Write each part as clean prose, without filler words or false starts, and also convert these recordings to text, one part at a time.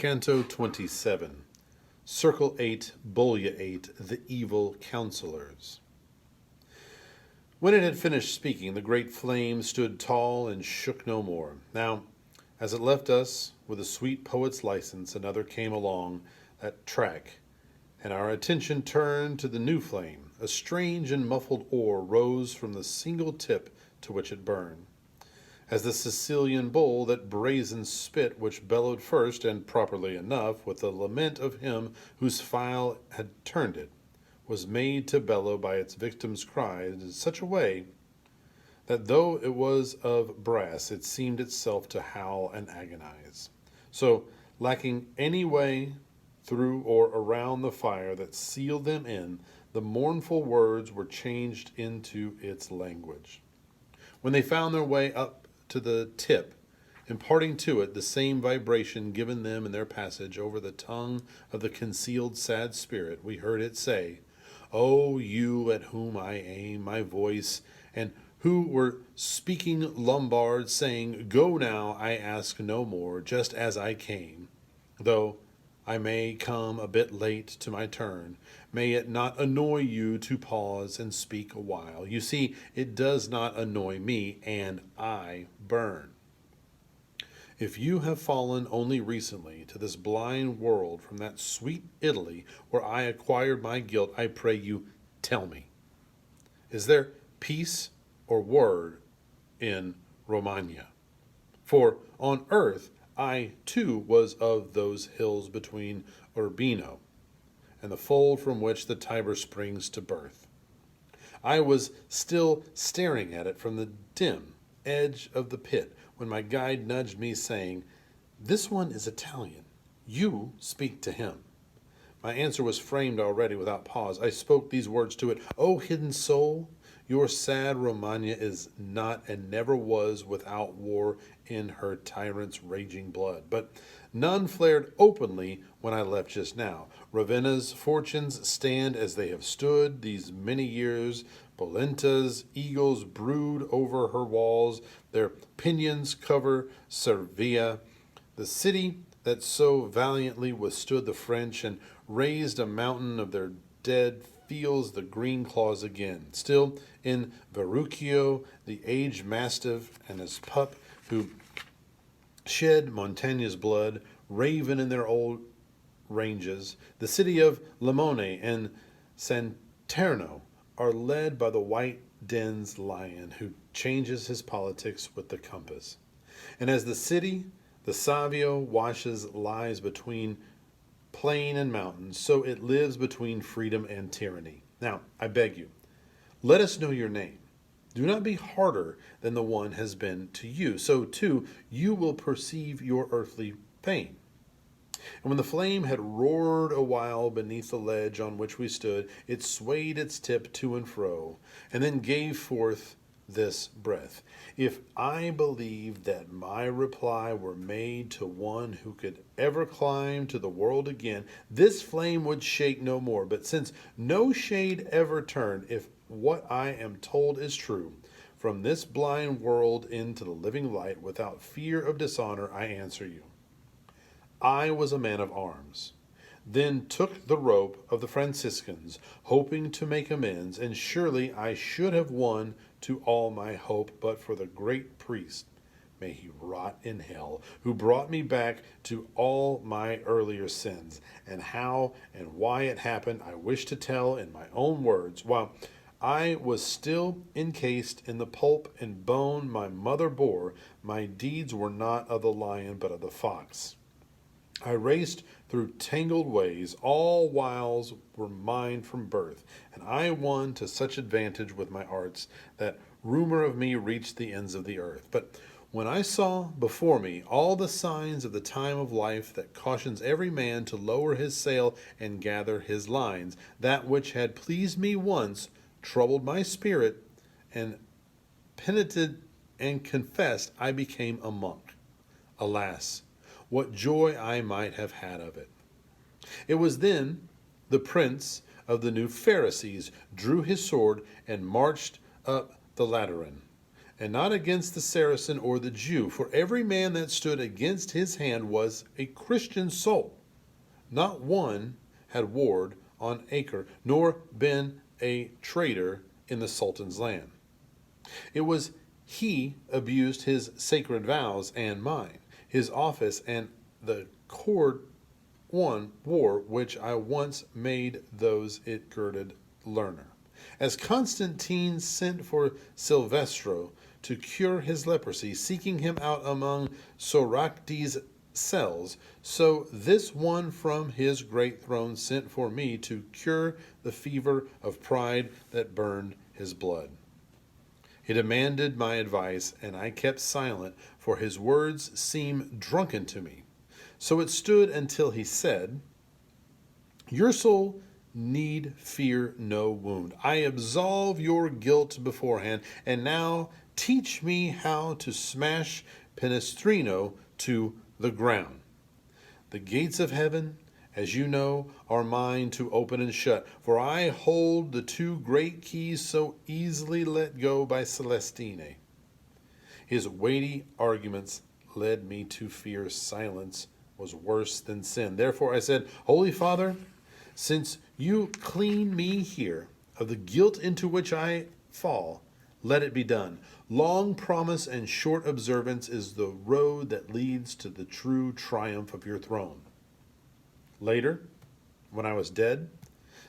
Canto 27, Circle 8, Bulla 8, The Evil Counselors. When it had finished speaking, the great flame stood tall and shook no more. Now, as it left us, with a sweet poet's license, another came along that track, and our attention turned to the new flame. A strange and muffled oar rose from the single tip to which it burned. As the Sicilian bull, that brazen spit which bellowed first, and properly enough, with the lament of him whose file had turned it, was made to bellow by its victim's cry in such a way that though it was of brass, it seemed itself to howl and agonize. So, lacking any way through or around the fire that sealed them in, the mournful words were changed into its language. When they found their way up to the tip, imparting to it the same vibration given them in their passage over the tongue of the concealed sad spirit, we heard it say, "O you at whom I aim my voice, and who were speaking Lombard, saying, 'Go now, I ask no more, just as I came,' though I may come a bit late to my turn, may it not annoy you to pause and speak a while. You see, it does not annoy me, and I burn. If you have fallen only recently to this blind world from that sweet Italy where I acquired my guilt, I pray you, tell me, is there peace or word in Romagna? For on earth I, too, was of those hills between Urbino and the fold from which the Tiber springs to birth. I was still staring at it from the dim edge of the pit when my guide nudged me, saying, 'This one is Italian. You speak to him.' My answer was framed already without pause. I spoke these words to it, 'O hidden soul, your sad Romagna is not and never was without war in her tyrant's raging blood. But none flared openly when I left just now. Ravenna's fortunes stand as they have stood these many years. Polenta's eagles brood over her walls. Their pinions cover Servia, the city that so valiantly withstood the French and raised a mountain of their dead feels the green claws again. Still, in Verrucchio, the aged mastiff and his pup who shed Montaigne's blood, raven in their old ranges, the city of Limone and Santerno are led by the white den's lion who changes his politics with the compass. And as the city, the Savio lies between plain and mountain, so it lives between freedom and tyranny. Now, I beg you, let us know your name. Do not be harder than the one has been to you, so too you will perceive your earthly pain.' And when the flame had roared a while beneath the ledge on which we stood, it swayed its tip to and fro, and then gave forth this breath. If I believed that my reply were made to one who could ever climb to the world again, this flame would shake no more. But since no shade ever turned, if what I am told is true, from this blind world into the living light without fear of dishonor, I answer you. I was a man of arms, then took the rope of the Franciscans, hoping to make amends, and surely I should have won to all my hope, but for the great priest, may he rot in hell, who brought me back to all my earlier sins. And how and why it happened I wish to tell in my own words. While I was still encased in the pulp and bone my mother bore, my deeds were not of the lion but of the fox. I raced through tangled ways, all wiles were mine from birth, and I won to such advantage with my arts that rumor of me reached the ends of the earth. But when I saw before me all the signs of the time of life that cautions every man to lower his sail and gather his lines, that which had pleased me once troubled my spirit, and penitent and confessed, I became a monk. Alas, what joy I might have had of it. It was then the prince of the new Pharisees drew his sword and marched up the Lateran, and not against the Saracen or the Jew, for every man that stood against his hand was a Christian soul. Not one had warred on Acre, nor been a traitor in the Sultan's land. It was he abused his sacred vows and mine, his office and the cord one war which I once made those it girded learner. As Constantine sent for Silvestro to cure his leprosy, seeking him out among Soractes' cells, so this one from his great throne sent for me to cure the fever of pride that burned his blood. He demanded my advice, and I kept silent, for his words seemed drunken to me. So it stood until he said, Your soul need fear no wound. I absolve your guilt beforehand, and now teach me how to smash Palestrino to the ground. The gates of heaven, as you know, are mine to open and shut, for I hold the two great keys so easily let go by Celestine. His weighty arguments led me to fear silence was worse than sin. Therefore I said, Holy Father, since you clean me here of the guilt into which I fall, let it be done. Long promise and short observance is the road that leads to the true triumph of your throne. Later, when I was dead,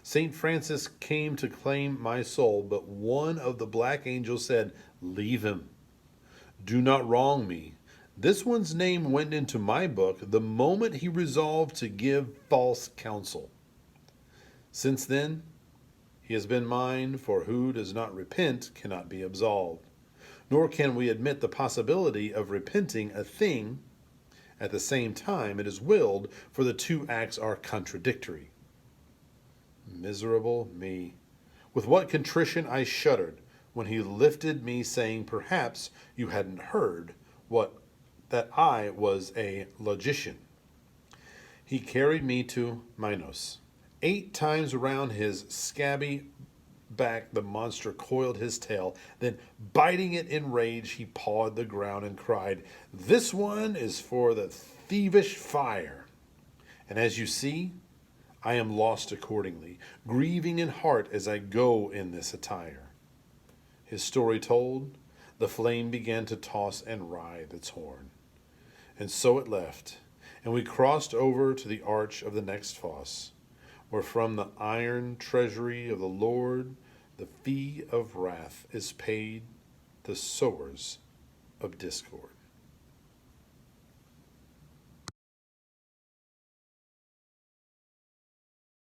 St. Francis came to claim my soul, but one of the black angels said, Leave him. Do not wrong me. This one's name went into my book the moment he resolved to give false counsel. Since then, he has been mine, for who does not repent cannot be absolved. Nor can we admit the possibility of repenting a thing at the same time it is willed, for the two acts are contradictory. Miserable me! With what contrition I shuddered when he lifted me, saying, Perhaps you hadn't heard that I was a logician. He carried me to Minos. 8 times around his scabby back the monster coiled his tail, then biting it in rage he pawed the ground and cried, This one is for the thievish fire. And as you see, I am lost accordingly, grieving in heart as I go in this attire. His story told, the flame began to toss and writhe its horn. And so it left, and we crossed over to the arch of the next fosse, where from the iron treasury of the Lord the fee of wrath is paid the sowers of discord.